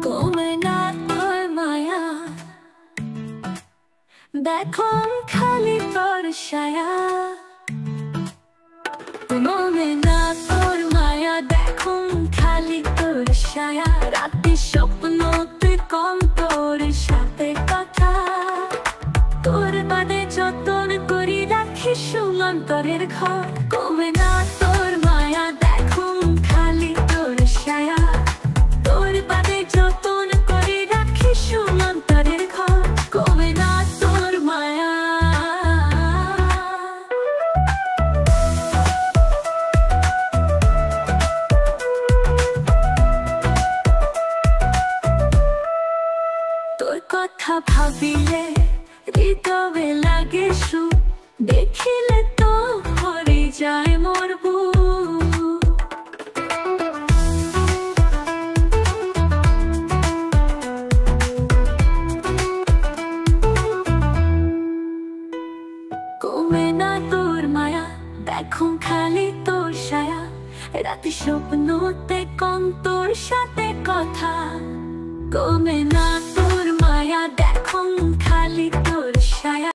কমে না তোর মায়া, দেখো খালি তোর ছায়া। কমে না তোর মায়া, দেখো খালি তোর ছায়া। রাতে স্বপ্নতে কম তোর সাথে কথা, তোর বাদে যতন করি রাখি সুমন্তরের ঘর। কমে না তোর মায়া, দেখো খালি তোর ছায়া। তোর বাদে যতন করি রাখি সুমন্তরের ঘর। কমে না তোর মায়া। তোর কথা ভাবিলে হৃদয়ে লাগে সুখ, দেখিলে তো ভরে যায় মোর বুক। কমে না তোর মায়া, দেখো খালি তোর ছায়া। রাতে স্বপ্নতে কম তোর সাথে কথা, কমে না